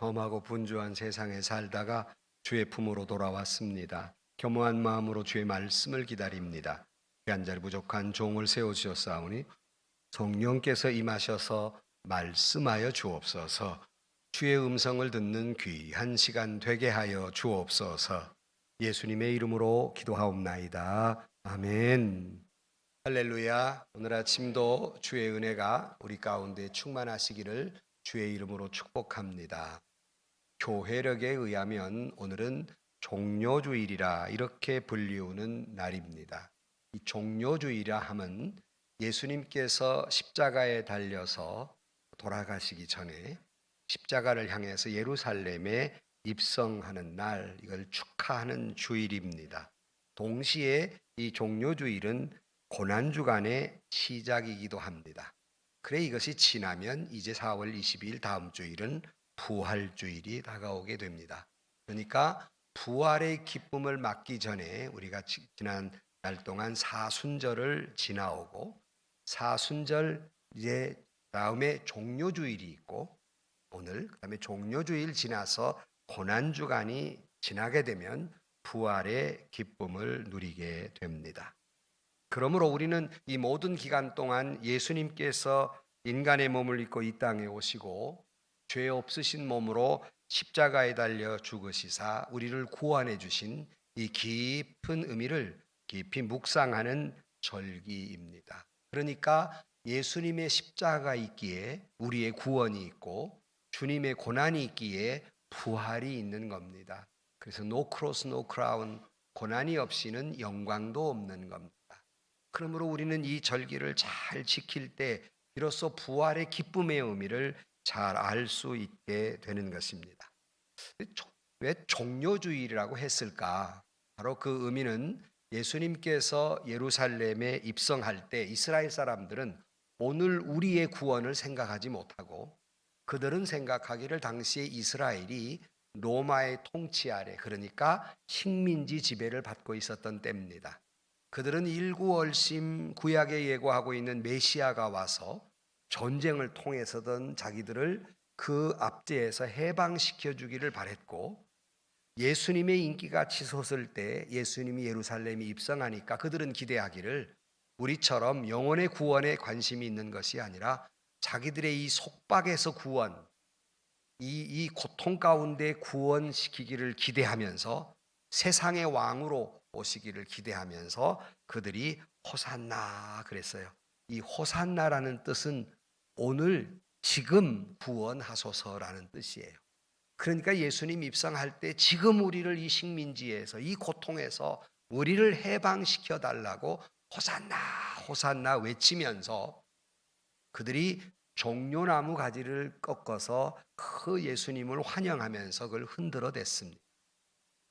험하고 분주한 세상에 살다가 주의 품으로 돌아왔습니다. 겸허한 마음으로 주의 말씀을 기다립니다. 귀한 자리 부족한 종을 세워주셨사오니 성령께서 임하셔서 말씀하여 주옵소서. 주의 음성을 듣는 귀한 시간 되게 하여 주옵소서. 예수님의 이름으로 기도하옵나이다. 아멘. 할렐루야. 오늘 아침도 주의 은혜가 우리 가운데 충만하시기를 주의 이름으로 축복합니다. 교회력에 의하면 오늘은 종료주일이라 이렇게 불리우는 날입니다. 이 종료주일이라 함은 예수님께서 십자가에 달려서 돌아가시기 전에 십자가를 향해서 예루살렘에 입성하는 날, 이걸 축하하는 주일입니다. 동시에 이 종료주일은 고난주간의 시작이기도 합니다. 그래 이것이 지나면 이제 4월 22일 다음 주일은 부활주일이 다가오게 됩니다. 그러니까 부활의 기쁨을 맞기 전에 우리가 지난 날 동안 사순절을 지나오고 사순절 이제 다음에 종료주일이 있고 오늘 그다음에 종료주일 지나서 고난주간이 지나게 되면 부활의 기쁨을 누리게 됩니다. 그러므로 우리는 이 모든 기간 동안 예수님께서 인간의 몸을 입고 이 땅에 오시고 죄 없으신 몸으로 십자가에 달려 죽으시사 우리를 구원해 주신 이 깊은 의미를 깊이 묵상하는 절기입니다. 그러니까 예수님의 십자가가 있기에 우리의 구원이 있고 주님의 고난이 있기에 부활이 있는 겁니다. 그래서 no cross, no crown, 고난이 없이는 영광도 없는 겁니다. 그러므로 우리는 이 절기를 잘 지킬 때 비로소 부활의 기쁨의 의미를 잘 알 수 있게 되는 것입니다. 왜 종료주일이라고 했을까? 바로 그 의미는 예수님께서 예루살렘에 입성할 때 이스라엘 사람들은 오늘 우리의 구원을 생각하지 못하고 그들은 생각하기를 당시에 이스라엘이 로마의 통치 아래, 그러니까 식민지 지배를 받고 있었던 때입니다. 그들은 일구월심 구약에 예고하고 있는 메시아가 와서 전쟁을 통해서든 자기들을 그 압제에서 해방시켜 주기를 바랬고 예수님의 인기가 치솟을 때 예수님이 예루살렘에 입성하니까 그들은 기대하기를 우리처럼 영혼의 구원에 관심이 있는 것이 아니라 자기들의 이 속박에서 구원, 이 고통 가운데 구원시키기를 기대하면서 세상의 왕으로 오시기를 기대하면서 그들이 호산나 그랬어요. 이 호산나라는 뜻은 오늘 지금 구원하소서라는 뜻이에요. 그러니까 예수님 입성할 때 지금 우리를 이 식민지에서 이 고통에서 우리를 해방시켜 달라고 호산나 호산나 외치면서 그들이 종려나무 가지를 꺾어서 그 예수님을 환영하면서 그걸 흔들어 댔습니다.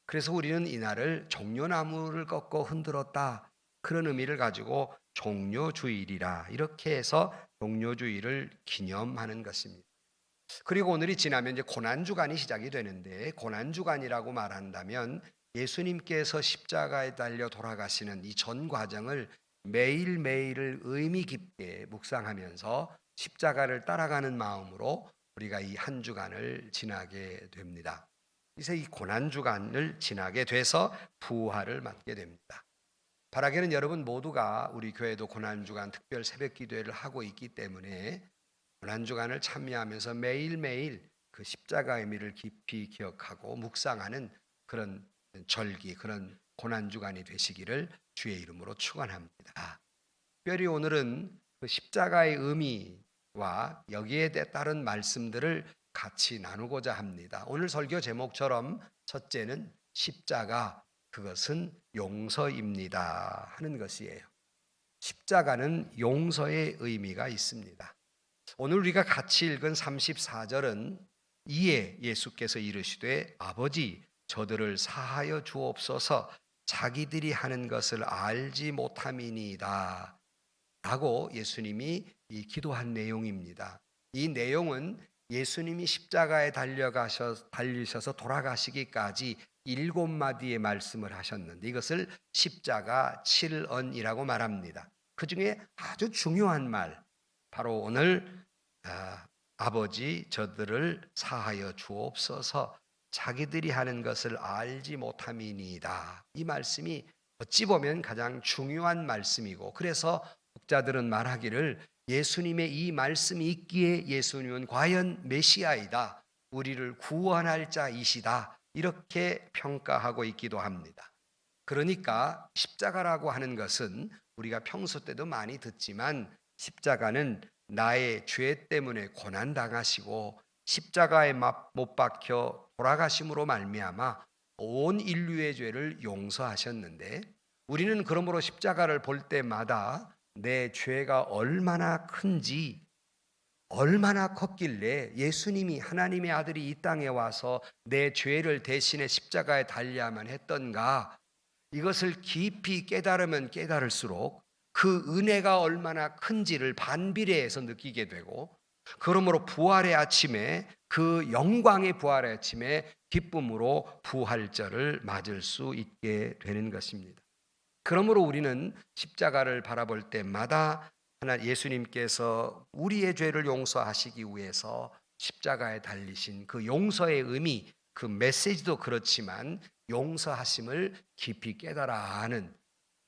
그래서 우리는 이날을 종려나무를 꺾어 흔들었다, 그런 의미를 가지고 종려주일이라 이렇게 해서 종려주일을 기념하는 것입니다. 그리고 오늘이 지나면 이제 고난주간이 시작이 되는데 고난주간이라고 말한다면 예수님께서 십자가에 달려 돌아가시는 이 전 과정을 매일매일을 의미 깊게 묵상하면서 십자가를 따라가는 마음으로 우리가 이 한 주간을 지나게 됩니다. 이제 이 고난주간을 지나게 돼서 부활을 맞게 됩니다. 바라기는 여러분 모두가 우리 교회도 고난주간 특별 새벽 기도회를 하고 있기 때문에 고난주간을 참여하면서 매일매일 그 십자가의 의미를 깊이 기억하고 묵상하는 그런 절기, 그런 고난주간이 되시기를 주의 이름으로 축원합니다. 특별히 오늘은 그 십자가의 의미와 여기에 따른 말씀들을 같이 나누고자 합니다. 오늘 설교 제목처럼 첫째는 십자가, 그것은 용서입니다 하는 것이에요. 십자가는 용서의 의미가 있습니다. 오늘 우리가 같이 읽은 34절은 이에 예수께서 이르시되 아버지 저들을 사하여 주옵소서 자기들이 하는 것을 알지 못함이니이다 라고 예수님이 기도한 내용입니다. 이 내용은 예수님이 십자가에 달리셔서 돌아가시기까지 7마디의 말씀을 하셨는데 이것을 십자가 7언이라고 말합니다. 그 중에 아주 중요한 말, 바로 오늘 아버지 저들을 사하여 주옵소서 자기들이 하는 것을 알지 못함이니이다. 이 말씀이 어찌 보면 가장 중요한 말씀이고, 그래서 독자들은 말하기를 예수님의 이 말씀이 있기에 예수님은 과연 메시아이다, 우리를 구원할 자이시다, 이렇게 평가하고 있기도 합니다. 그러니까 십자가라고 하는 것은 우리가 평소 때도 많이 듣지만, 십자가는 나의 죄 때문에 고난당하시고 십자가에 못 박혀 돌아가심으로 말미암아 온 인류의 죄를 용서하셨는데, 우리는 그러므로 십자가를 볼 때마다 내 죄가 얼마나 큰지, 얼마나 컸길래 예수님이, 하나님의 아들이 이 땅에 와서 내 죄를 대신에 십자가에 달려야만 했던가, 이것을 깊이 깨달으면 깨달을수록 그 은혜가 얼마나 큰지를 반비례해서 느끼게 되고, 그러므로 부활의 아침에, 그 영광의 부활의 아침에 기쁨으로 부활절을 맞을 수 있게 되는 것입니다. 그러므로 우리는 십자가를 바라볼 때마다 예수님께서 우리의 죄를 용서하시기 위해서 십자가에 달리신 그 용서의 의미, 그 메시지도 그렇지만 용서하심을 깊이 깨달아 아는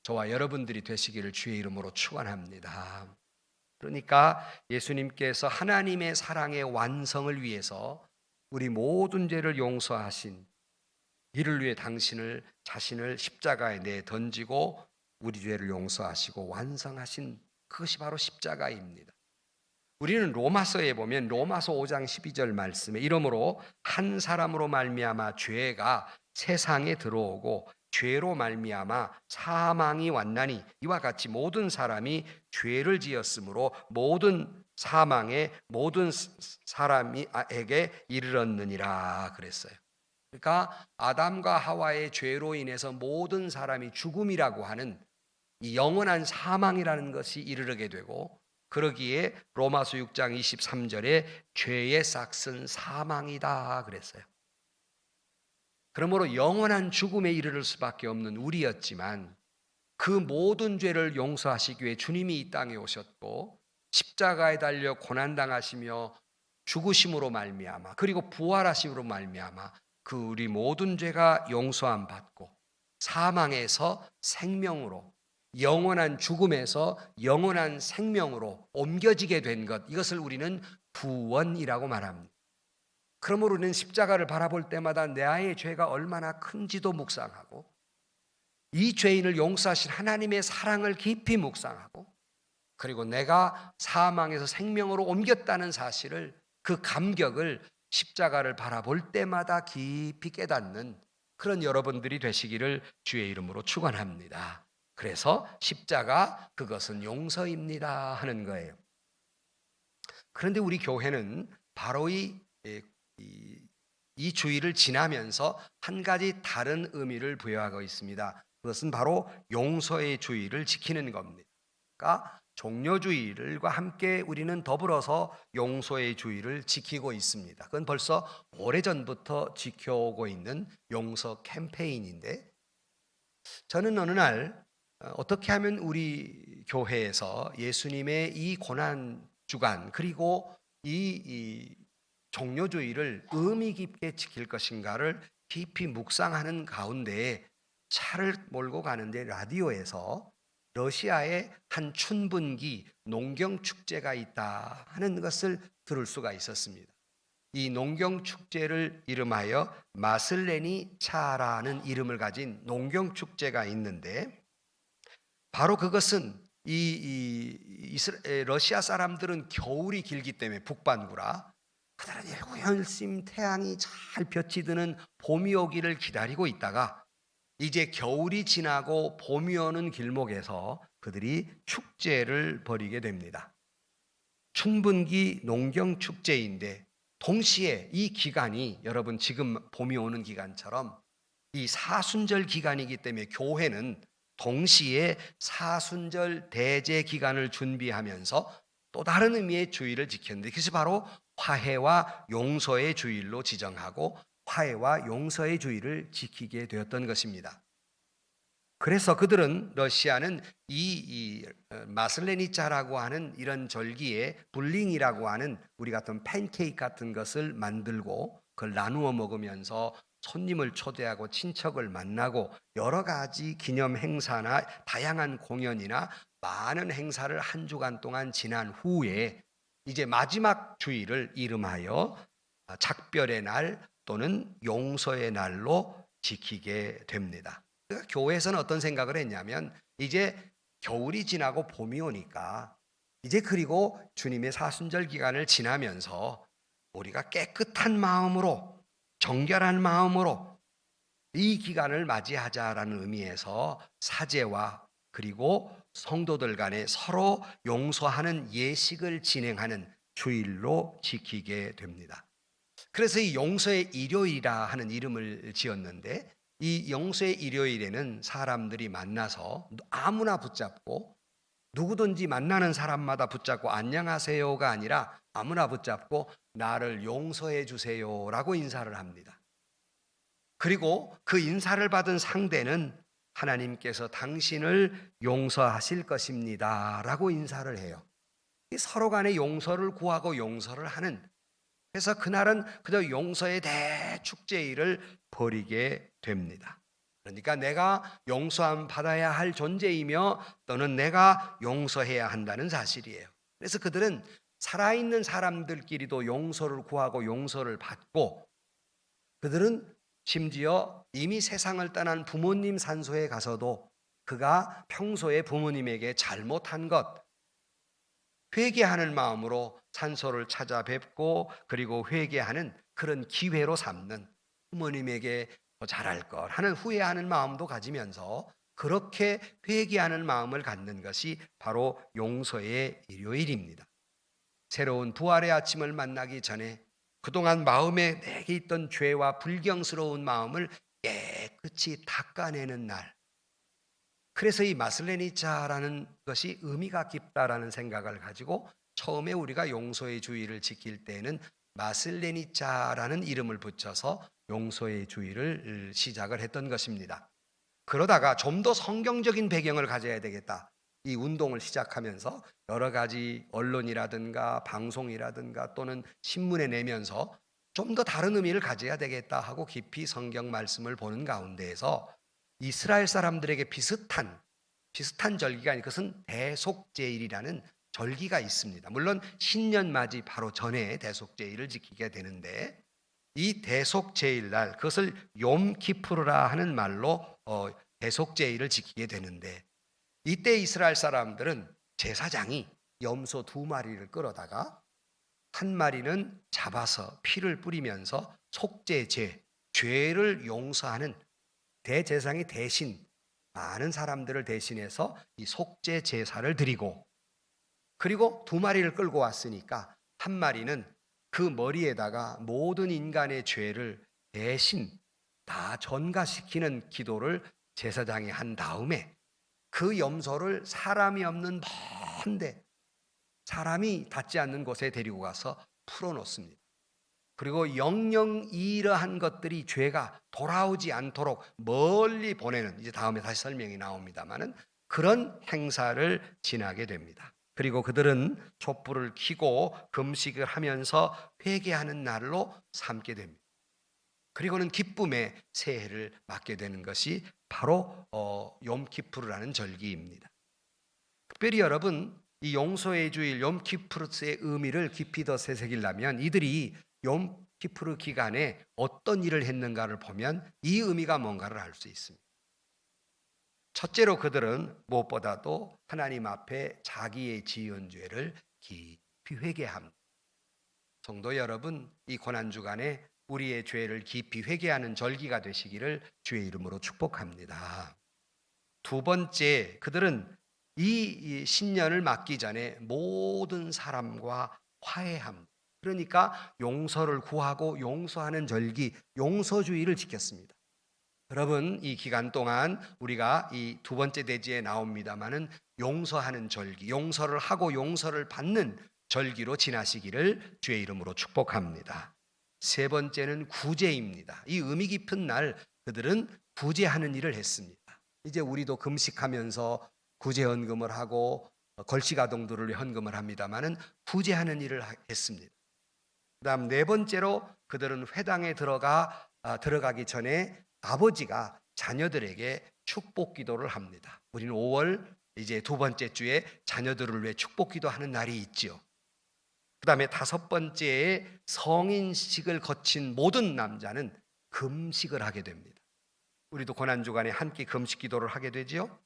저와 여러분들이 되시기를 주의 이름으로 축원합니다. 그러니까 예수님께서 하나님의 사랑의 완성을 위해서 우리 모든 죄를 용서하신, 이를 위해 자신을 십자가에 내 던지고 우리 죄를 용서하시고 완성하신, 그것이 바로 십자가입니다. 우리는 로마서에 보면 로마서 5장 12절 말씀에 이러므로 한 사람으로 말미암아 죄가 세상에 들어오고 죄로 말미암아 사망이 왔나니 이와 같이 모든 사람이 죄를 지었으므로 모든 사망에 모든 사람에게 이르렀느니라 그랬어요. 그러니까 아담과 하와의 죄로 인해서 모든 사람이 죽음이라고 하는 이 영원한 사망이라는 것이 이르게 되고, 그러기에 로마서 6장 23절에 죄의 삭은 사망이다 그랬어요. 그러므로 영원한 죽음에 이르를 수밖에 없는 우리였지만, 그 모든 죄를 용서하시기 위해 주님이 이 땅에 오셨고 십자가에 달려 고난당하시며 죽으심으로 말미암아, 그리고 부활하심으로 말미암아 그 우리 모든 죄가 용서함 받고 사망에서 생명으로, 영원한 죽음에서 영원한 생명으로 옮겨지게 된 것, 이것을 우리는 구원이라고 말합니다. 그러므로 우리는 십자가를 바라볼 때마다 나의 죄가 얼마나 큰지도 묵상하고, 이 죄인을 용서하신 하나님의 사랑을 깊이 묵상하고, 그리고 내가 사망에서 생명으로 옮겼다는 사실을, 그 감격을 십자가를 바라볼 때마다 깊이 깨닫는 그런 여러분들이 되시기를 주의 이름으로 축원합니다. 그래서 십자가, 그것은 용서입니다 하는 거예요. 그런데 우리 교회는 바로 이 주의를 지나면서 한 가지 다른 의미를 부여하고 있습니다. 그것은 바로 용서의 주의를 지키는 겁니다. 그러니까 종료주의를과 함께 우리는 더불어서 용서의 주의를 지키고 있습니다. 그건 벌써 오래전부터 지켜오고 있는 용서 캠페인인데, 저는 어느 날 어떻게 하면 우리 교회에서 예수님의 이 고난 주간, 그리고 이 종료주의를 의미 깊게 지킬 것인가를 깊이 묵상하는 가운데 차를 몰고 가는데 라디오에서 러시아의 한 춘분기 농경축제가 있다 하는 것을 들을 수가 있었습니다. 이 농경축제를 이름하여 마슬레니 차라는 이름을 가진 농경축제가 있는데, 바로 그것은 러시아 사람들은 겨울이 길기 때문에 북반구라 그들은 열심히 태양이 잘 볕이 드는 봄이 오기를 기다리고 있다가 이제 겨울이 지나고 봄이 오는 길목에서 그들이 축제를 벌이게 됩니다. 춘분기 농경축제인데 동시에 이 기간이 여러분 지금 봄이 오는 기간처럼 이 사순절 기간이기 때문에 교회는 동시에 사순절 대제 기간을 준비하면서 또 다른 의미의 주일을 지켰는데, 그것이 바로 화해와 용서의 주일로 지정하고 화해와 용서의 주일을 지키게 되었던 것입니다. 그래서 그들은 러시아는 마슬레니차라고 하는 이런 절기에 불링이라고 하는 우리 같은 팬케이크 같은 것을 만들고 그걸 나누어 먹으면서 손님을 초대하고 친척을 만나고 여러 가지 기념 행사나 다양한 공연이나 많은 행사를 한 주간 동안 지난 후에 이제 마지막 주일을 이름하여 작별의 날 또는 용서의 날로 지키게 됩니다. 그러니까 교회에서는 어떤 생각을 했냐면 이제 겨울이 지나고 봄이 오니까 이제 그리고 주님의 사순절 기간을 지나면서 우리가 깨끗한 마음으로 정결한 마음으로 이 기간을 맞이하자라는 의미에서 사제와 그리고 성도들 간에 서로 용서하는 예식을 진행하는 주일로 지키게 됩니다. 그래서 이 용서의 일요일이라 하는 이름을 지었는데 이 용서의 일요일에는 사람들이 만나서 아무나 붙잡고 누구든지 만나는 사람마다 붙잡고 안녕하세요가 아니라 아무나 붙잡고 나를 용서해 주세요라고 인사를 합니다. 그리고 그 인사를 받은 상대는 하나님께서 당신을 용서하실 것입니다라고 인사를 해요. 서로 간에 용서를 구하고 용서를 하는, 그래서 그날은 그저 용서의 대축제일을 벌이게 됩니다. 그러니까 내가 용서함 받아야 할 존재이며 또는 내가 용서해야 한다는 사실이에요. 그래서 그들은 살아있는 사람들끼리도 용서를 구하고 용서를 받고, 그들은 심지어 이미 세상을 떠난 부모님 산소에 가서도 그가 평소에 부모님에게 잘못한 것 회개하는 마음으로 산소를 찾아뵙고 그리고 회개하는 그런 기회로 삼는, 부모님에게 더 잘할 걸 하는 후회하는 마음도 가지면서 그렇게 회개하는 마음을 갖는 것이 바로 용서의 일요일입니다. 새로운 부활의 아침을 만나기 전에 그동안 마음에 내게 있던 죄와 불경스러운 마음을 깨끗이 닦아내는 날. 그래서 이 마슬레니차라는 것이 의미가 깊다라는 생각을 가지고 처음에 우리가 용서의 주일을 지킬 때는 마슬레니차라는 이름을 붙여서 용서의 주일을 시작을 했던 것입니다. 그러다가 좀 더 성경적인 배경을 가져야 되겠다. 이 운동을 시작하면서 여러 가지 언론이라든가 방송이라든가 또는 신문에 내면서 좀 더 다른 의미를 가져야 되겠다 하고 깊이 성경 말씀을 보는 가운데에서 이스라엘 사람들에게 비슷한 절기가 아닌 그것은 대속제일이라는 절기가 있습니다. 물론 신년맞이 바로 전에 대속제일을 지키게 되는데 이 대속제일 날 그것을 욤키푸르라 하는 말로 대속제일을 지키게 되는데 이때 이스라엘 사람들은 제사장이 염소 2마리를 끌어다가 한 마리는 잡아서 피를 뿌리면서 속죄제, 죄를 용서하는 대제사장이 대신 많은 사람들을 대신해서 이 속죄 제사를 드리고, 그리고 2마리를 끌고 왔으니까 한 마리는 그 머리에다가 모든 인간의 죄를 대신 다 전가시키는 기도를 제사장이 한 다음에 그 염소를 사람이 없는 먼데 사람이 닿지 않는 곳에 데리고 가서 풀어놓습니다. 그리고 영영 이러한 것들이 죄가 돌아오지 않도록 멀리 보내는, 이제 다음에 다시 설명이 나옵니다마는 그런 행사를 지나게 됩니다. 그리고 그들은 촛불을 켜고 금식을 하면서 회개하는 날로 삼게 됩니다. 그리고는 기쁨의 새해를 맞게 되는 것이 바로 욤키푸르라는 절기입니다. 특별히 여러분, 이 용서의 주일 욤키푸르의 의미를 깊이 더 새새기려면 이들이 욤키푸르 기간에 어떤 일을 했는가를 보면 이 의미가 뭔가를 알 수 있습니다. 첫째로 그들은 무엇보다도 하나님 앞에 자기의 지은 죄를 깊이 회개합니다. 성도 여러분, 이 고난주간에 우리의 죄를 깊이 회개하는 절기가 되시기를 주의 이름으로 축복합니다. 두 번째, 그들은 이 신년을 맞기 전에 모든 사람과 화해합니다. 그러니까 용서를 구하고 용서하는 절기, 용서주의를 지켰습니다. 여러분, 이 기간 동안 우리가 이 두 번째 대지에 나옵니다마는 용서하는 절기, 용서를 하고 용서를 받는 절기로 지나시기를 주의 이름으로 축복합니다. 세 번째는 구제입니다. 이 의미 깊은 날 그들은 구제하는 일을 했습니다. 이제 우리도 금식하면서 구제헌금을 하고 걸시가동들을 헌금을 합니다마는 구제하는 일을 했습니다. 그다음 네 번째로 그들은 회당에 들어가기 전에 아버지가 자녀들에게 축복 기도를 합니다. 우리는 5월 이제 두 번째 주에 자녀들을 위해 축복 기도하는 날이 있죠. 그다음에 다섯 번째에 성인식을 거친 모든 남자는 금식을 하게 됩니다. 우리도 고난주간에 한 끼 금식 기도를 하게 되지요.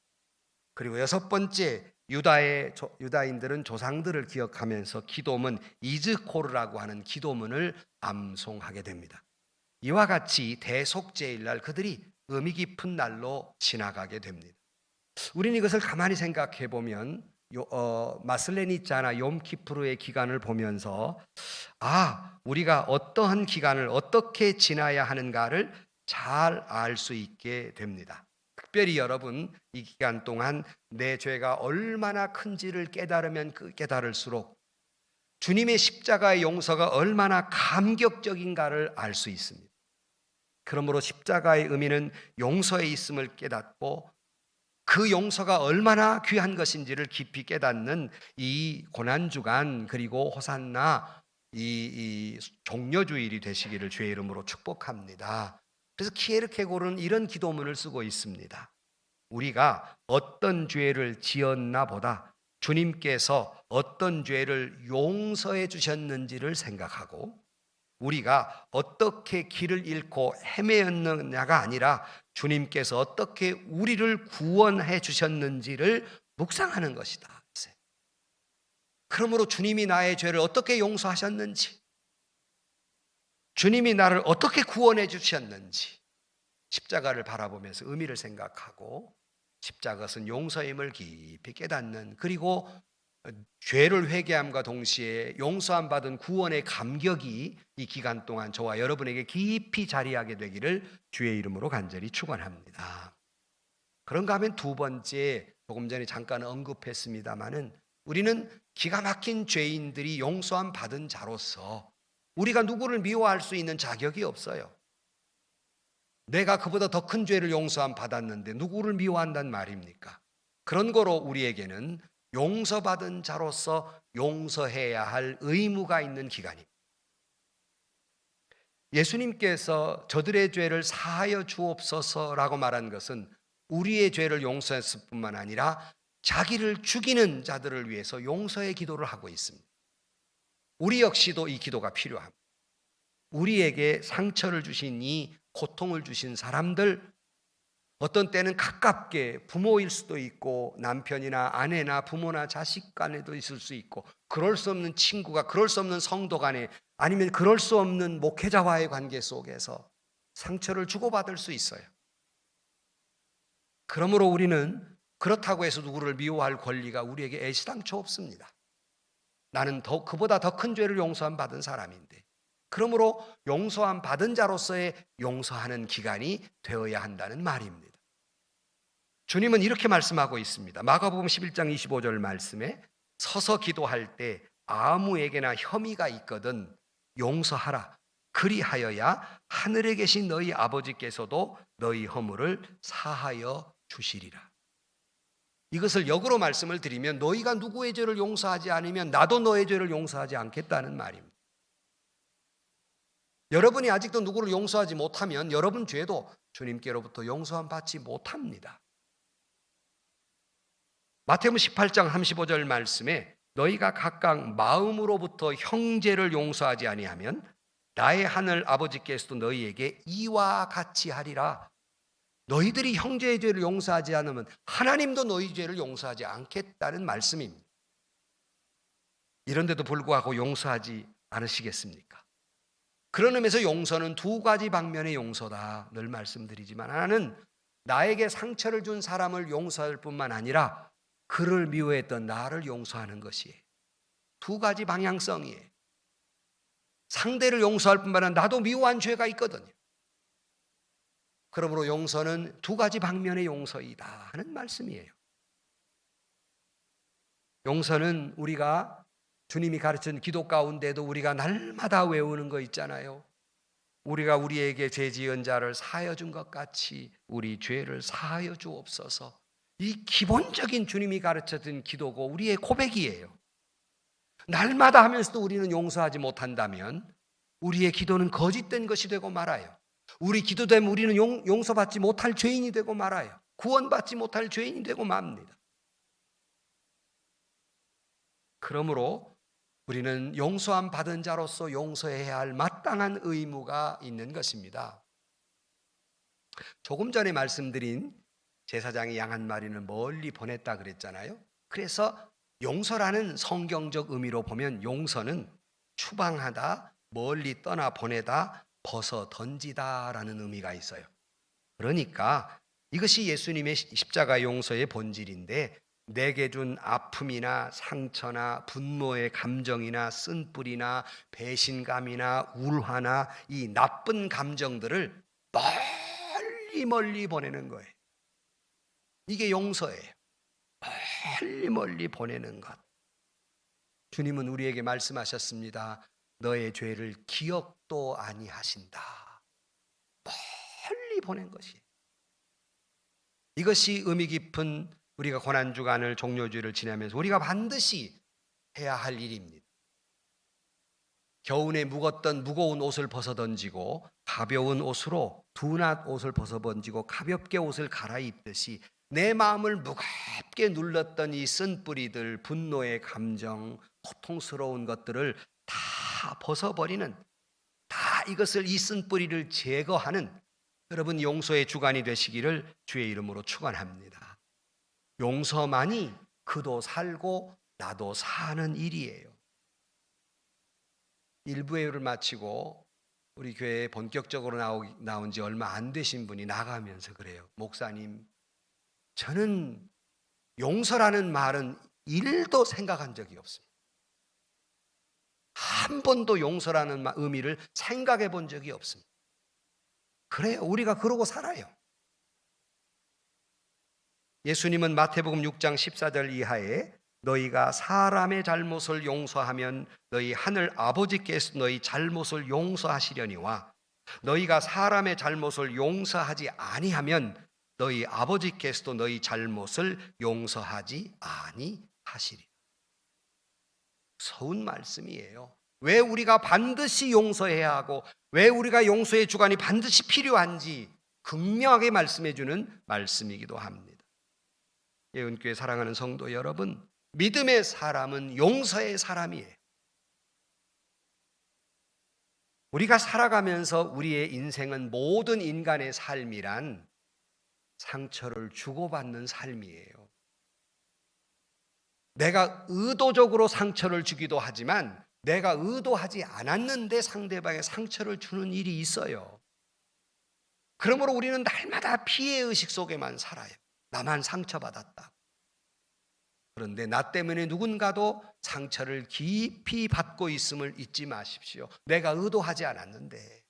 그리고 여섯 번째, 유다인들은 조상들을 기억하면서 기도문 이즈코르라고 하는 기도문을 암송하게 됩니다. 이와 같이 대속죄일날 그들이 의미 깊은 날로 지나가게 됩니다. 우리는 이것을 가만히 생각해 보면 마슬레니짜나 욤키프르의 기간을 보면서 우리가 어떠한 기간을 어떻게 지나야 하는가를 잘 알 수 있게 됩니다. 특별히 여러분, 이 기간 동안 내 죄가 얼마나 큰지를 깨달으면 깨달을수록 주님의 십자가의 용서가 얼마나 감격적인가를 알 수 있습니다. 그러므로 십자가의 의미는 용서에 있음을 깨닫고 그 용서가 얼마나 귀한 것인지를 깊이 깨닫는 이 고난주간 그리고 호산나 이 종려주일이 되시기를 주의 이름으로 축복합니다. 그래서 키에르케고르는 이런 기도문을 쓰고 있습니다. 우리가 어떤 죄를 지었나 보다 주님께서 어떤 죄를 용서해 주셨는지를 생각하고 우리가 어떻게 길을 잃고 헤매었느냐가 아니라 주님께서 어떻게 우리를 구원해 주셨는지를 묵상하는 것이다. 그러므로 주님이 나의 죄를 어떻게 용서하셨는지, 주님이 나를 어떻게 구원해 주셨는지 십자가를 바라보면서 의미를 생각하고 십자가는 용서임을 깊이 깨닫는, 그리고 죄를 회개함과 동시에 용서함 받은 구원의 감격이 이 기간 동안 저와 여러분에게 깊이 자리하게 되기를 주의 이름으로 간절히 축원합니다. 그런가 하면 두 번째, 조금 전에 잠깐 언급했습니다마는 우리는 기가 막힌 죄인들이 용서함 받은 자로서 우리가 누구를 미워할 수 있는 자격이 없어요. 내가 그보다 더 큰 죄를 용서함 받았는데 누구를 미워한단 말입니까? 그런 거로 우리에게는 용서받은 자로서 용서해야 할 의무가 있는 기간입니다. 예수님께서 저들의 죄를 사하여 주옵소서라고 말한 것은 우리의 죄를 용서했을 뿐만 아니라 자기를 죽이는 자들을 위해서 용서의 기도를 하고 있습니다. 우리 역시도 이 기도가 필요합니다. 우리에게 상처를 주신 이 고통을 주신 사람들, 어떤 때는 가깝게 부모일 수도 있고 남편이나 아내나 부모나 자식 간에도 있을 수 있고 그럴 수 없는 친구가, 그럴 수 없는 성도 간에, 아니면 그럴 수 없는 목회자와의 관계 속에서 상처를 주고받을 수 있어요. 그러므로 우리는 그렇다고 해서 누구를 미워할 권리가 우리에게 애시당초 없습니다. 나는 그보다 더 큰 죄를 용서함 받은 사람인데, 그러므로 용서함 받은 자로서의 용서하는 기간이 되어야 한다는 말입니다. 주님은 이렇게 말씀하고 있습니다. 마가복음 11장 25절 말씀에 서서 기도할 때 아무에게나 혐의가 있거든 용서하라. 그리하여야 하늘에 계신 너희 아버지께서도 너희 허물을 사하여 주시리라. 이것을 역으로 말씀을 드리면 너희가 누구의 죄를 용서하지 않으면 나도 너의 죄를 용서하지 않겠다는 말입니다. 여러분이 아직도 누구를 용서하지 못하면 여러분 죄도 주님께로부터 용서함 받지 못합니다. 마태복음 18장 35절 말씀에 너희가 각각 마음으로부터 형제를 용서하지 아니하면 나의 하늘 아버지께서도 너희에게 이와 같이 하리라. 너희들이 형제의 죄를 용서하지 않으면 하나님도 너희 죄를 용서하지 않겠다는 말씀입니다. 이런데도 불구하고 용서하지 않으시겠습니까? 그런 의미에서 용서는 두 가지 방면의 용서다 늘 말씀드리지만, 하나는 나에게 상처를 준 사람을 용서할 뿐만 아니라 그를 미워했던 나를 용서하는 것이에요. 두 가지 방향성이에요. 상대를 용서할 뿐만 아니라 나도 미워한 죄가 있거든요. 그러므로 용서는 두 가지 방면의 용서이다 하는 말씀이에요. 용서는 우리가 주님이 가르친 기도 가운데도 우리가 날마다 외우는 거 있잖아요. 우리가 우리에게 죄 지은 자를 사하여 준 것 같이 우리 죄를 사하여 주옵소서. 이 기본적인 주님이 가르쳐준 기도고 우리의 고백이에요. 날마다 하면서도 우리는 용서하지 못한다면 우리의 기도는 거짓된 것이 되고 말아요. 우리 기도 때문에 우리는 용서받지 못할 죄인이 되고 말아요. 구원받지 못할 죄인이 되고 맙니다. 그러므로 우리는 용서함 받은 자로서 용서해야 할 마땅한 의무가 있는 것입니다. 조금 전에 말씀드린 제사장이 양 한 마리를 멀리 보냈다 그랬잖아요. 그래서 용서라는 성경적 의미로 보면 용서는 추방하다, 멀리 떠나 보내다, 벗어 던지다라는 의미가 있어요. 그러니까 이것이 예수님의 십자가 용서의 본질인데, 내게 준 아픔이나 상처나 분노의 감정이나 쓴뿌리나 배신감이나 울화나 이 나쁜 감정들을 멀리 멀리 보내는 거예요. 이게 용서예요. 멀리 멀리 보내는 것. 주님은 우리에게 말씀하셨습니다. 너의 죄를 기억도 아니하신다. 멀리 보낸 것이. 이것이 의미 깊은 우리가 고난주간을 종료주일을 지나면서 우리가 반드시 해야 할 일입니다. 겨우내 묵었던 무거운 옷을 벗어던지고 가벼운 옷으로 둔한 옷을 벗어던지고 가볍게 옷을 갈아입듯이 내 마음을 무겁게 눌렀던 이 쓴뿌리들, 분노의 감정, 고통스러운 것들을 다 벗어버리는, 다 이것을 이 쓴뿌리를 제거하는 여러분 용서의 주간이 되시기를 주의 이름으로 축원합니다. 용서만이 그도 살고 나도 사는 일이에요. 일부회를 마치고 우리 교회에 본격적으로 나온 지 얼마 안 되신 분이 나가면서 그래요. 목사님, 저는 용서라는 말은 1도 생각한 적이 없습니다. 한 번도 용서라는 의미를 생각해 본 적이 없습니다. 그래요. 우리가 그러고 살아요. 예수님은 마태복음 6장 14절 이하에 너희가 사람의 잘못을 용서하면 너희 하늘 아버지께서 너희 잘못을 용서하시려니와 너희가 사람의 잘못을 용서하지 아니하면 너희 아버지께서도 너희 잘못을 용서하지 아니하시리라. 무서운 말씀이에요. 왜 우리가 반드시 용서해야 하고 왜 우리가 용서의 주관이 반드시 필요한지 극명하게 말씀해 주는 말씀이기도 합니다. 예은교회 사랑하는 성도 여러분, 믿음의 사람은 용서의 사람이에요. 우리가 살아가면서 우리의 인생은 모든 인간의 삶이란 상처를 주고받는 삶이에요. 내가 의도적으로 상처를 주기도 하지만 내가 의도하지 않았는데 상대방에 상처를 주는 일이 있어요. 그러므로 우리는 날마다 피해의식 속에만 살아요. 나만 상처받았다. 그런데 나 때문에 누군가도 상처를 깊이 받고 있음을 잊지 마십시오. 내가 의도하지 않았는데.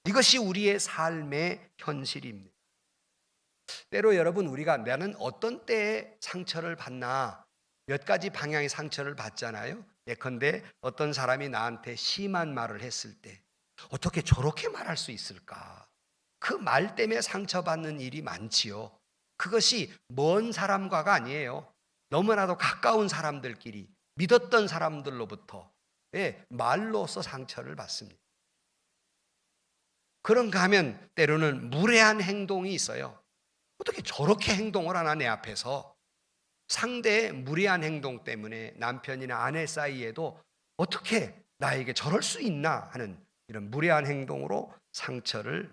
이것이 우리의 삶의 현실입니다. 때로 여러분, 우리가 나는 어떤 때에 상처를 받나 몇 가지 방향의 상처를 받잖아요. 예컨대 어떤 사람이 나한테 심한 말을 했을 때 어떻게 저렇게 말할 수 있을까? 그 말 때문에 상처받는 일이 많지요. 그것이 먼 사람과가 아니에요. 너무나도 가까운 사람들끼리 믿었던 사람들로부터 말로써 상처를 받습니다. 그런가 하면 때로는 무례한 행동이 있어요. 어떻게 저렇게 행동을 하나 내 앞에서. 상대의 무례한 행동 때문에 남편이나 아내 사이에도 어떻게 나에게 저럴 수 있나 하는 이런 무례한 행동으로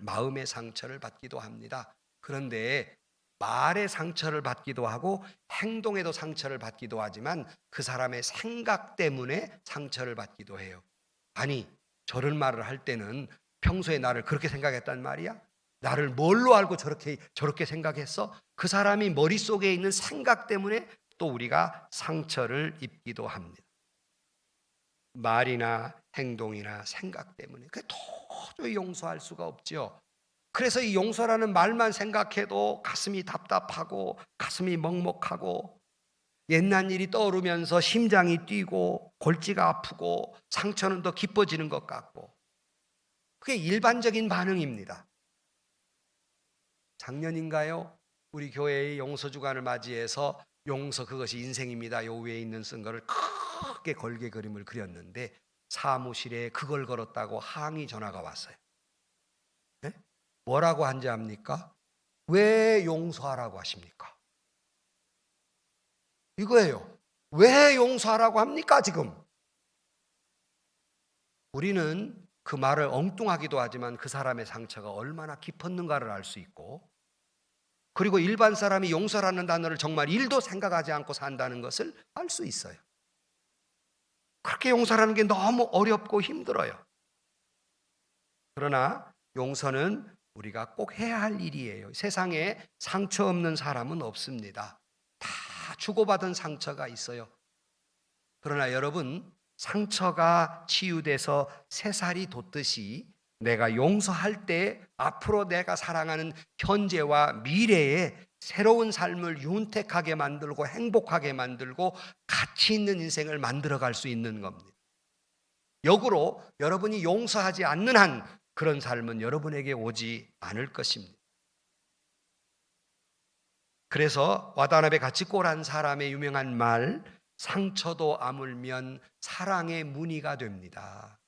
마음의 상처를 받기도 합니다. 그런데 말의 상처를 받기도 하고 행동에도 상처를 받기도 하지만 그 사람의 생각 때문에 상처를 받기도 해요. 아니, 저런 말을 할 때는 평소에 나를 그렇게 생각했단 말이야? 나를 뭘로 알고 저렇게 생각했어? 그 사람이 머릿속에 있는 생각 때문에 또 우리가 상처를 입기도 합니다. 말이나 행동이나 생각 때문에. 그게 도저히 용서할 수가 없죠. 그래서 이 용서라는 말만 생각해도 가슴이 답답하고 가슴이 먹먹하고 옛날 일이 떠오르면서 심장이 뛰고 골치가 아프고 상처는 더 깊어지는 것 같고 그게 일반적인 반응입니다. 작년인가요? 우리 교회의 용서 주간을 맞이해서 용서 그것이 인생입니다. 요 위에 있는 쓴 거를 크게 걸개 그림을 그렸는데 사무실에 그걸 걸었다고 항의 전화가 왔어요. 네? 뭐라고 한지 압니까? 왜 용서하라고 하십니까? 이거예요. 왜 용서하라고 합니까 지금? 우리는 그 말을 엉뚱하기도 하지만 그 사람의 상처가 얼마나 깊었는가를 알 수 있고, 그리고 일반 사람이 용서라는 단어를 정말 1도 생각하지 않고 산다는 것을 알 수 있어요. 그렇게 용서라는 게 너무 어렵고 힘들어요. 그러나 용서는 우리가 꼭 해야 할 일이에요. 세상에 상처 없는 사람은 없습니다. 다 주고받은 상처가 있어요. 그러나 여러분, 상처가 치유돼서 새살이 돋듯이 내가 용서할 때 앞으로 내가 사랑하는 현재와 미래에 새로운 삶을 윤택하게 만들고 행복하게 만들고 가치 있는 인생을 만들어갈 수 있는 겁니다. 역으로 여러분이 용서하지 않는 한 그런 삶은 여러분에게 오지 않을 것입니다. 그래서 와다나베 가치코란 사람의 유명한 말, 상처도 아물면 사랑의 무늬가 됩니다.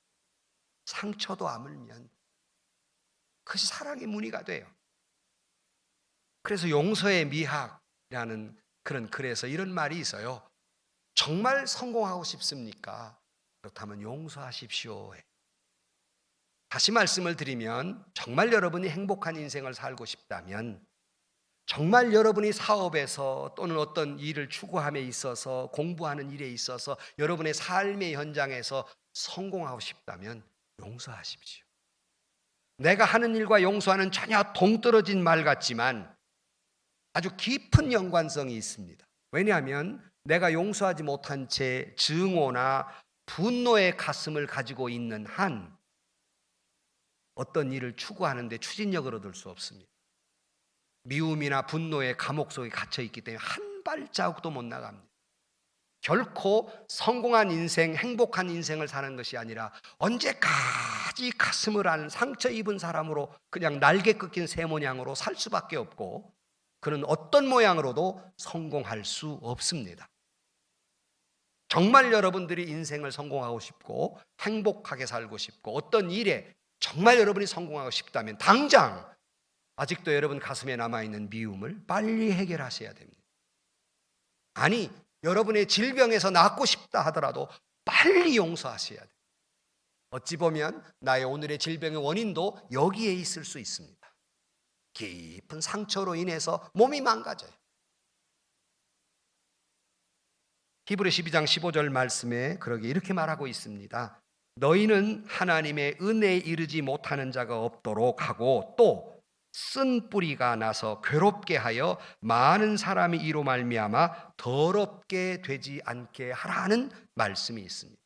상처도 아물면 그것이 사랑의 무늬가 돼요. 그래서 용서의 미학이라는 그런 글에서 이런 말이 있어요. 정말 성공하고 싶습니까? 그렇다면 용서하십시오. 다시 말씀을 드리면 정말 여러분이 행복한 인생을 살고 싶다면, 정말 여러분이 사업에서 또는 어떤 일을 추구함에 있어서, 공부하는 일에 있어서 여러분의 삶의 현장에서 성공하고 싶다면 용서하십시오. 내가 하는 일과 용서하는 전혀 동떨어진 말 같지만 아주 깊은 연관성이 있습니다. 왜냐하면 내가 용서하지 못한 채 증오나 분노의 가슴을 가지고 있는 한 어떤 일을 추구하는 데 추진력을 얻을 수 없습니다. 미움이나 분노의 감옥 속에 갇혀 있기 때문에 한 발자국도 못 나갑니다. 결코 성공한 인생, 행복한 인생을 사는 것이 아니라 언제까지 가슴을 앓은 상처 입은 사람으로 그냥 날개 꺾인 새 모양으로 살 수밖에 없고, 그는 어떤 모양으로도 성공할 수 없습니다. 정말 여러분들이 인생을 성공하고 싶고 행복하게 살고 싶고 어떤 일에 정말 여러분이 성공하고 싶다면 당장 아직도 여러분 가슴에 남아있는 미움을 빨리 해결하셔야 됩니다. 아니, 여러분의 질병에서 낫고 싶다 하더라도 빨리 용서하셔야 돼요. 어찌 보면 나의 오늘의 질병의 원인도 여기에 있을 수 있습니다. 깊은 상처로 인해서 몸이 망가져요. 히브리 12장 15절 말씀에 그러게 이렇게 말하고 있습니다. 너희는 하나님의 은혜에 이르지 못하는 자가 없도록 하고 또 쓴 뿌리가 나서 괴롭게 하여 많은 사람이 이로 말미암아 더럽게 되지 않게 하라는 말씀이 있습니다.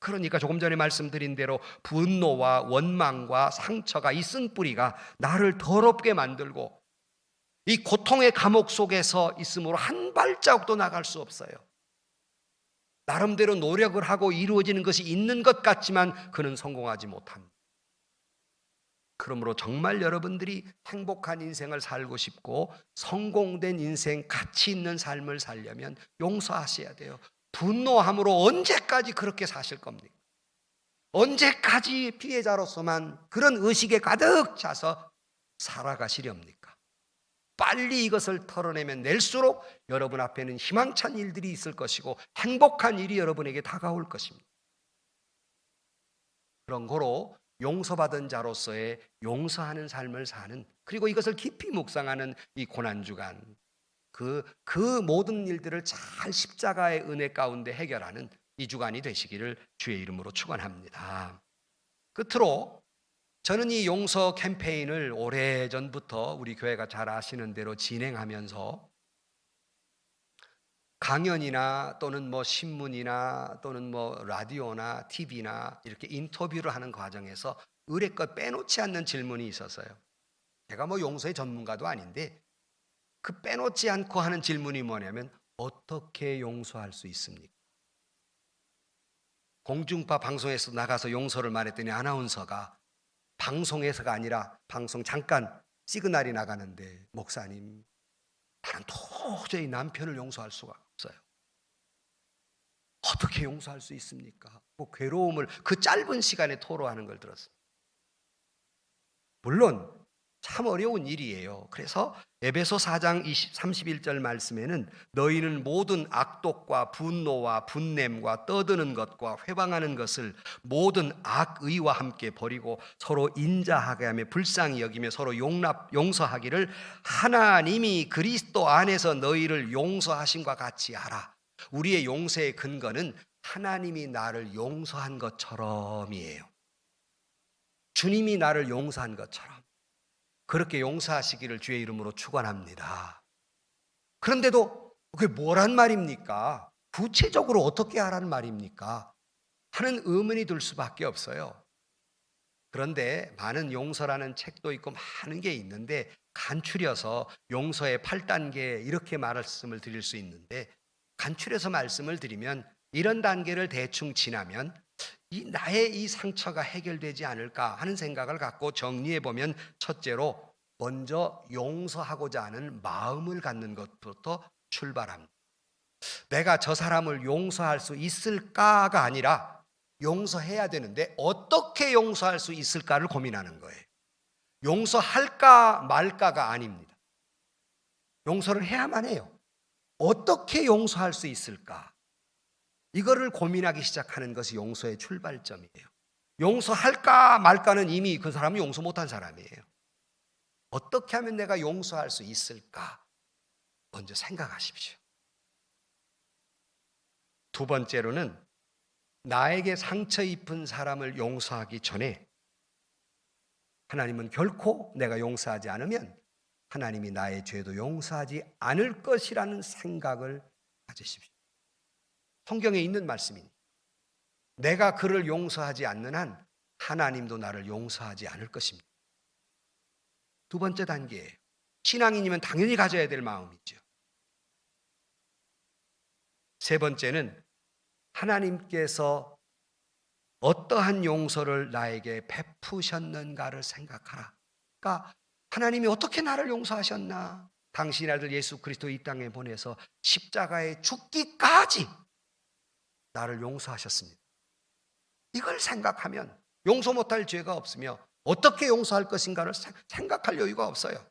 그러니까 조금 전에 말씀드린 대로 분노와 원망과 상처가 이 쓴 뿌리가 나를 더럽게 만들고 이 고통의 감옥 속에서 있으므로 한 발자국도 나갈 수 없어요. 나름대로 노력을 하고 이루어지는 것이 있는 것 같지만 그는 성공하지 못합니다. 그러므로 정말 여러분들이 행복한 인생을 살고 싶고 성공된 인생, 가치 있는 삶을 살려면 용서하셔야 돼요. 분노함으로 언제까지 그렇게 사실 겁니까? 언제까지 피해자로서만 그런 의식에 가득 차서 살아가시렵니까? 빨리 이것을 털어내면 낼수록 여러분 앞에는 희망찬 일들이 있을 것이고 행복한 일이 여러분에게 다가올 것입니다. 그런 거로 용서받은 자로서의 용서하는 삶을 사는, 그리고 이것을 깊이 묵상하는 이 고난주간, 그 모든 일들을 잘 십자가의 은혜 가운데 해결하는 이 주간이 되시기를 주의 이름으로 축원합니다. 끝으로 저는 이 용서 캠페인을 오래전부터 우리 교회가 잘 아시는 대로 진행하면서 강연이나 또는 신문이나 또는 라디오나 TV나 이렇게 인터뷰를 하는 과정에서 의례껏 빼놓지 않는 질문이 있었어요. 제가 용서의 전문가도 아닌데 그 빼놓지 않고 하는 질문이 뭐냐면 어떻게 용서할 수 있습니까? 공중파 방송에서 나가서 용서를 말했더니 아나운서가 방송에서가 아니라 방송 잠깐 시그널이 나가는데 목사님, 나는 도저히 남편을 용서할 수가 없어요. 어떻게 용서할 수 있습니까? 그 괴로움을 그 짧은 시간에 토로하는 걸 들었어요. 물론 참 어려운 일이에요. 그래서 에베소 4장 31절 말씀에는 너희는 모든 악독과 분노와 분냄과 떠드는 것과 회방하는 것을 모든 악의와 함께 버리고 서로 인자하게 하며 불쌍히 여기며 서로 용서하기를 하나님이 그리스도 안에서 너희를 용서하심과 같이 하라. 우리의 용서의 근거는 하나님이 나를 용서한 것처럼이에요. 주님이 나를 용서한 것처럼 그렇게 용서하시기를 주의 이름으로 축원합니다. 그런데도 그게 뭐란 말입니까? 구체적으로 어떻게 하라는 말입니까? 하는 의문이 들 수밖에 없어요. 그런데 많은 용서라는 책도 있고 많은 게 있는데 간추려서 용서의 8단계 이렇게 말씀을 드릴 수 있는데 간추려서 말씀을 드리면 이런 단계를 대충 지나면 나의 이 상처가 해결되지 않을까 하는 생각을 갖고 정리해 보면 첫째로 먼저 용서하고자 하는 마음을 갖는 것부터 출발합니다. 내가 저 사람을 용서할 수 있을까가 아니라 용서해야 되는데 어떻게 용서할 수 있을까를 고민하는 거예요. 용서할까 말까가 아닙니다. 용서를 해야만 해요. 어떻게 용서할 수 있을까? 이거를 고민하기 시작하는 것이 용서의 출발점이에요. 용서할까 말까는 이미 그 사람은 용서 못한 사람이에요. 어떻게 하면 내가 용서할 수 있을까? 먼저 생각하십시오. 두 번째로는 나에게 상처 입은 사람을 용서하기 전에 하나님은 결코 내가 용서하지 않으면 하나님이 나의 죄도 용서하지 않을 것이라는 생각을 가지십시오. 성경에 있는 말씀이니 내가 그를 용서하지 않는 한 하나님도 나를 용서하지 않을 것입니다. 두 번째 단계예요. 신앙인이면 당연히 가져야 될 마음이죠. 세 번째는 하나님께서 어떠한 용서를 나에게 베푸셨는가를 생각하라. 그러니까 하나님이 어떻게 나를 용서하셨나? 당신의 아들 예수 그리스도 이 땅에 보내서 십자가에 죽기까지 나를 용서하셨습니다. 이걸 생각하면 용서 못할 죄가 없으며 어떻게 용서할 것인가를 생각할 여유가 없어요.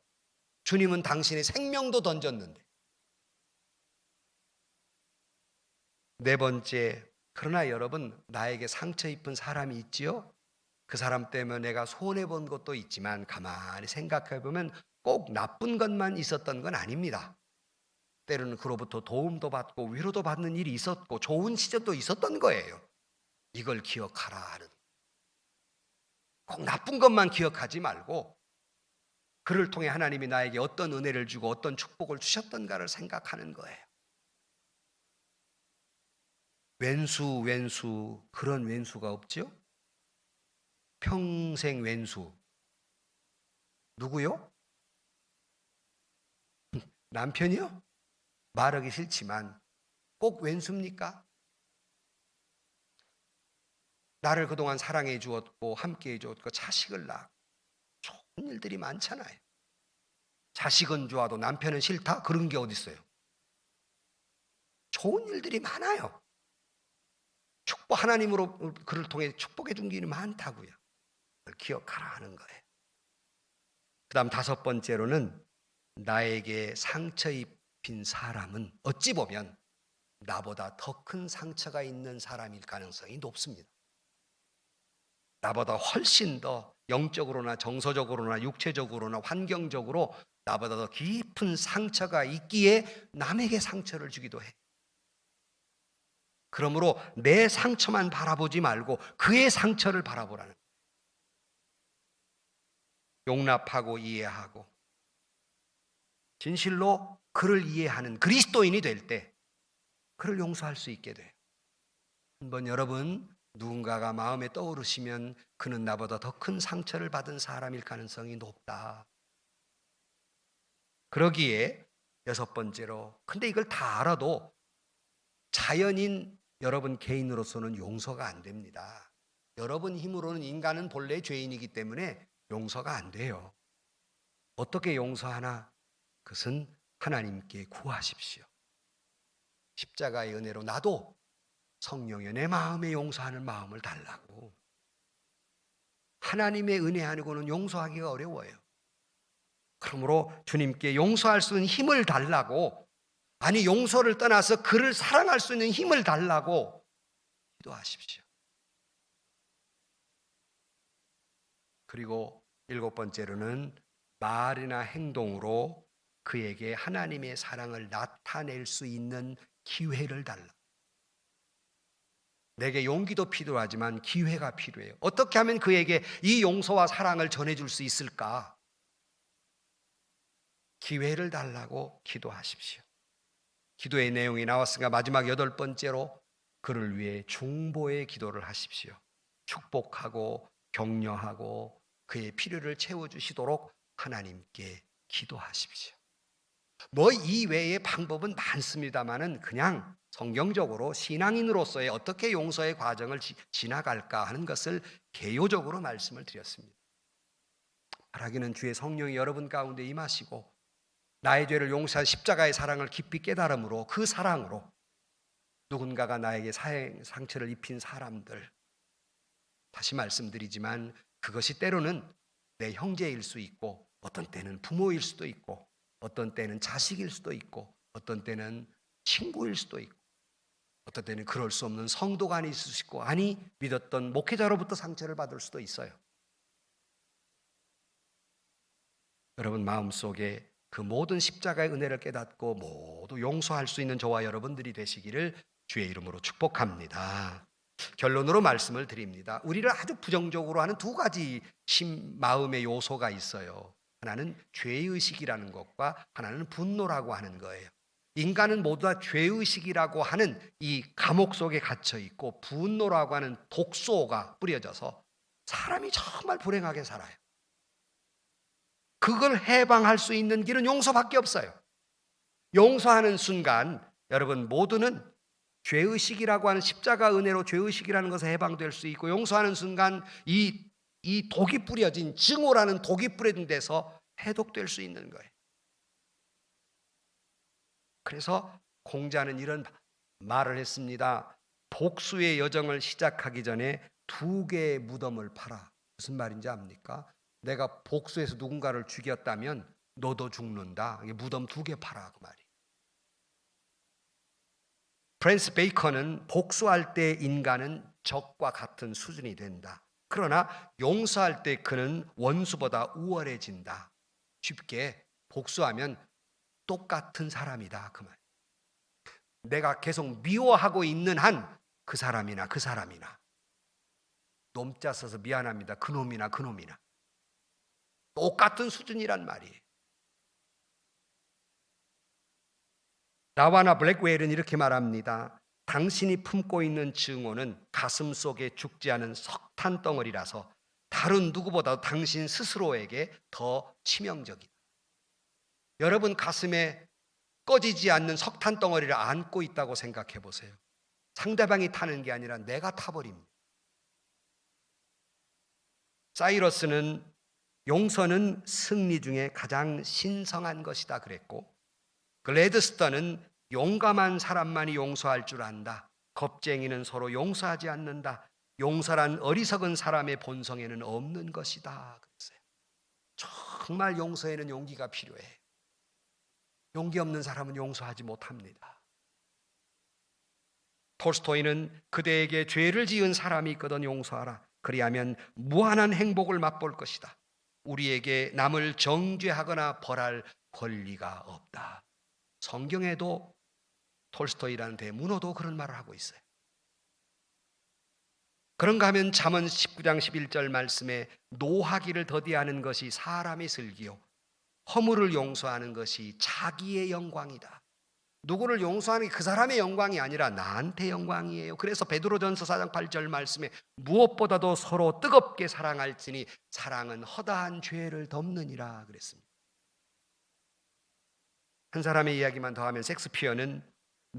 주님은 당신의 생명도 던졌는데. 네 번째, 그러나 여러분, 나에게 상처 입은 사람이 있지요? 그 사람 때문에 내가 손해본 것도 있지만 가만히 생각해 보면 꼭 나쁜 것만 있었던 건 아닙니다. 때로는 그로부터 도움도 받고 위로도 받는 일이 있었고 좋은 시절도 있었던 거예요. 이걸 기억하라 하는. 꼭 나쁜 것만 기억하지 말고 그를 통해 하나님이 나에게 어떤 은혜를 주고 어떤 축복을 주셨던가를 생각하는 거예요. 왼수 그런 왼수가 없죠? 평생 왼수 누구요? 남편이요? 말하기 싫지만 꼭 왼수입니까? 나를 그동안 사랑해 주었고 함께 해 주었고 자식을 낳고 좋은 일들이 많잖아요. 자식은 좋아도 남편은 싫다? 그런 게 어디 있어요? 좋은 일들이 많아요. 축복 하나님으로 그를 통해 축복해 준 일이 많다고요. 그걸 기억하라 하는 거예요. 그다음 다섯 번째로는 나에게 상처 입힌 사람은 어찌 보면 나보다 더 큰 상처가 있는 사람일 가능성이 높습니다. 나보다 훨씬 더 영적으로나 정서적으로나 육체적으로나 환경적으로 나보다 더 깊은 상처가 있기에 남에게 상처를 주기도 해. 그러므로 내 상처만 바라보지 말고 그의 상처를 바라보라는 거예요. 용납하고 이해하고 진실로 그를 이해하는 그리스도인이 될 때 그를 용서할 수 있게 돼요. 한번 여러분 누군가가 마음에 떠오르시면 그는 나보다 더 큰 상처를 받은 사람일 가능성이 높다. 그러기에 여섯 번째로, 근데 이걸 다 알아도 자연인 여러분 개인으로서는 용서가 안 됩니다. 여러분 힘으로는 인간은 본래 죄인이기 때문에 용서가 안 돼요. 어떻게 용서하나? 그것은 하나님께 구하십시오. 십자가의 은혜로 나도 성령여 내 마음에 용서하는 마음을 달라고. 하나님의 은혜 아니고는 용서하기가 어려워요. 그러므로 주님께 용서할 수 있는 힘을 달라고, 아니 용서를 떠나서 그를 사랑할 수 있는 힘을 달라고 기도하십시오. 그리고 7번째로는 말이나 행동으로 그에게 하나님의 사랑을 나타낼 수 있는 기회를 달라. 내게 용기도 필요하지만 기회가 필요해요. 어떻게 하면 그에게 이 용서와 사랑을 전해줄 수 있을까? 기회를 달라고 기도하십시오. 기도의 내용이 나왔으니까 마지막 8번째로 그를 위해 중보의 기도를 하십시오. 축복하고 격려하고 그의 필요를 채워주시도록 하나님께 기도하십시오. 뭐 이외의 방법은 많습니다만은 그냥 성경적으로 신앙인으로서의 어떻게 용서의 과정을 지나갈까 하는 것을 개요적으로 말씀을 드렸습니다. 바라기는 주의 성령이 여러분 가운데 임하시고 나의 죄를 용서한 십자가의 사랑을 깊이 깨달음으로 그 사랑으로 누군가가 나에게 상처를 입힌 사람들, 다시 말씀드리지만 그것이 때로는 내 형제일 수 있고 어떤 때는 부모일 수도 있고 어떤 때는 자식일 수도 있고 어떤 때는 친구일 수도 있고 어떤 때는 그럴 수 없는 성도가 있을 수 있고 아니 믿었던 목회자로부터 상처를 받을 수도 있어요. 여러분 마음속에 그 모든 십자가의 은혜를 깨닫고 모두 용서할 수 있는 저와 여러분들이 되시기를 주의 이름으로 축복합니다. 결론으로 말씀을 드립니다. 우리를 아주 부정적으로 하는 두 가지 마음의 요소가 있어요. 하나는 죄의식이라는 것과 하나는 분노라고 하는 거예요. 인간은 모두 다 죄의식이라고 하는 이 감옥 속에 갇혀 있고 분노라고 하는 독소가 뿌려져서 사람이 정말 불행하게 살아요. 그걸 해방할 수 있는 길은 용서밖에 없어요. 용서하는 순간 여러분 모두는 죄의식이라고 하는 십자가 은혜로 죄의식이라는 것에 해방될 수 있고 용서하는 순간 이 독이 뿌려진 증오라는 독이 뿌려진 데서 해독될 수 있는 거예요. 그래서 공자는 이런 말을 했습니다. 복수의 여정을 시작하기 전에 2개의 무덤을 팔아. 무슨 말인지 압니까? 내가 복수해서 누군가를 죽였다면 너도 죽는다. 무덤 2개 팔아 그 말이에요. 프랜스 베이컨은 복수할 때 인간은 적과 같은 수준이 된다. 그러나 용서할 때 그는 원수보다 우월해진다. 쉽게 복수하면 똑같은 사람이다 그 말. 내가 계속 미워하고 있는 한 그 사람이나 놈자 써서 미안합니다. 그놈이나 똑같은 수준이란 말이에요. 라와나 블랙웨일은 이렇게 말합니다. 당신이 품고 있는 증오는 가슴 속에 죽지 않은 석탄 덩어리라서 다른 누구보다도 당신 스스로에게 더 치명적이다. 여러분 가슴에 꺼지지 않는 석탄 덩어리를 안고 있다고 생각해 보세요. 상대방이 타는 게 아니라 내가 타버립니다. 사이러스는 용서는 승리 중에 가장 신성한 것이다 그랬고 글래드스턴은 용감한 사람만이 용서할 줄 안다. 겁쟁이는 서로 용서하지 않는다. 용서란 어리석은 사람의 본성에는 없는 것이다 그랬어요. 정말 용서에는 용기가 필요해. 용기 없는 사람은 용서하지 못합니다. 톨스토이는 그대에게 죄를 지은 사람이 있거든 용서하라. 그리하면 무한한 행복을 맛볼 것이다. 우리에게 남을 정죄하거나 벌할 권리가 없다. 성경에도 톨스토이라는 대문호도 그런 말을 하고 있어요. 그런가 하면 잠언 19장 11절 말씀에 노하기를 더디하는 것이 사람의 슬기요 허물을 용서하는 것이 자기의 영광이다. 누구를 용서하는 게 그 사람의 영광이 아니라 나한테 영광이에요. 그래서 베드로전서 4장 8절 말씀에 무엇보다도 서로 뜨겁게 사랑할지니 사랑은 허다한 죄를 덮느니라 그랬습니다. 한 사람의 이야기만 더하면 섹스피어는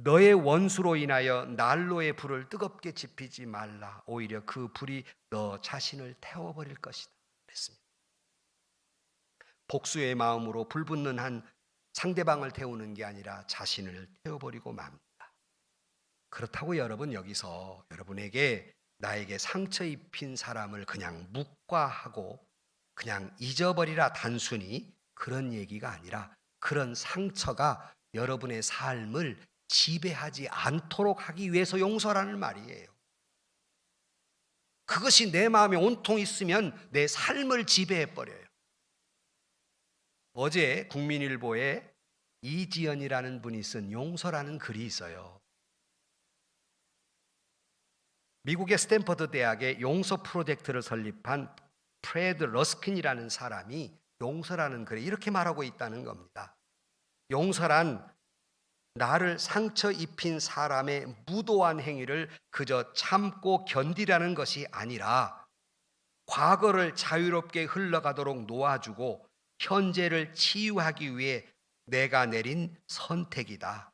너의 원수로 인하여 난로의 불을 뜨겁게 지피지 말라. 오히려 그 불이 너 자신을 태워버릴 것이다. 그랬습니다. 복수의 마음으로 불붙는 한 상대방을 태우는 게 아니라 자신을 태워버리고 맙니다. 그렇다고 여러분, 여기서 여러분에게 나에게 상처 입힌 사람을 그냥 묵과하고 그냥 잊어버리라 단순히 그런 얘기가 아니라, 그런 상처가 여러분의 삶을 지배하지 않도록 하기 위해서 용서라는 말이에요. 그것이 내 마음에 온통 있으면 내 삶을 지배해버려요. 어제 국민일보에 이지연이라는 분이 쓴 용서라는 글이 있어요. 미국의 스탠퍼드 대학의 용서 프로젝트를 설립한 프레드 러스킨이라는 사람이 용서라는 글에 이렇게 말하고 있다는 겁니다. 용서란 나를 상처 입힌 사람의 무도한 행위를 그저 참고 견디라는 것이 아니라 과거를 자유롭게 흘러가도록 놓아주고 현재를 치유하기 위해 내가 내린 선택이다.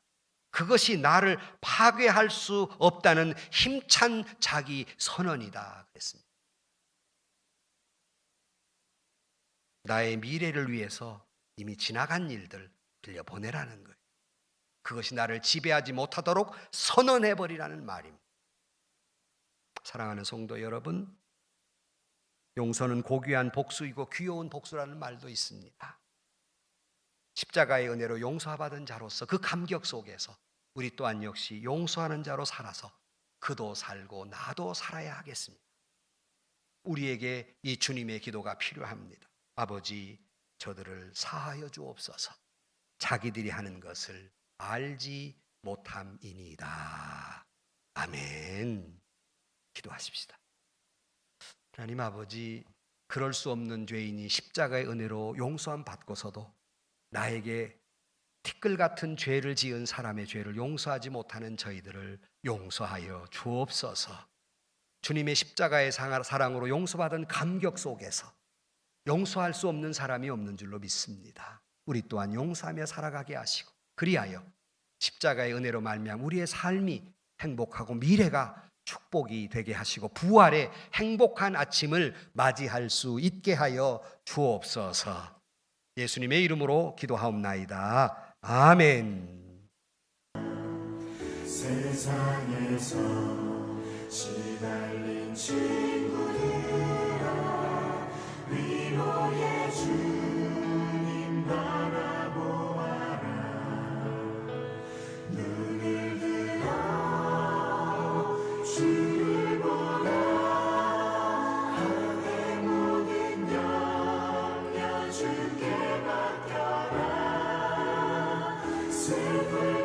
그것이 나를 파괴할 수 없다는 힘찬 자기 선언이다. 그랬습니다. 나의 미래를 위해서 이미 지나간 일들 빌려보내라는 거예요. 그것이 나를 지배하지 못하도록 선언해버리라는 말입니다. 사랑하는 성도 여러분, 용서는 고귀한 복수이고 귀여운 복수라는 말도 있습니다. 십자가의 은혜로 용서받은 자로서 그 감격 속에서 우리 또한 역시 용서하는 자로 살아서 그도 살고 나도 살아야 하겠습니다. 우리에게 이 주님의 기도가 필요합니다. 아버지, 저들을 사하여 주옵소서. 자기들이 하는 것을 알지 못함이니이다. 아멘. 기도하십시다. 하나님 아버지, 그럴 수 없는 죄인이 십자가의 은혜로 용서함 받고서도 나에게 티끌 같은 죄를 지은 사람의 죄를 용서하지 못하는 저희들을 용서하여 주옵소서. 주님의 십자가의 사랑으로 용서받은 감격 속에서 용서할 수 없는 사람이 없는 줄로 믿습니다. 우리 또한 용서하며 살아가게 하시고, 그리하여 십자가의 은혜로 말미암아 우리의 삶이 행복하고 미래가 축복이 되게 하시고 부활의 행복한 아침을 맞이할 수 있게 하여 주옵소서. 예수님의 이름으로 기도하옵나이다. 아멘. 세상에서 시달린 친구들아, 위로의 주님 바라보아라. 눈을 들어 주를 보라. 하늘의 모든 영역 주께 맡겨라. 슬픔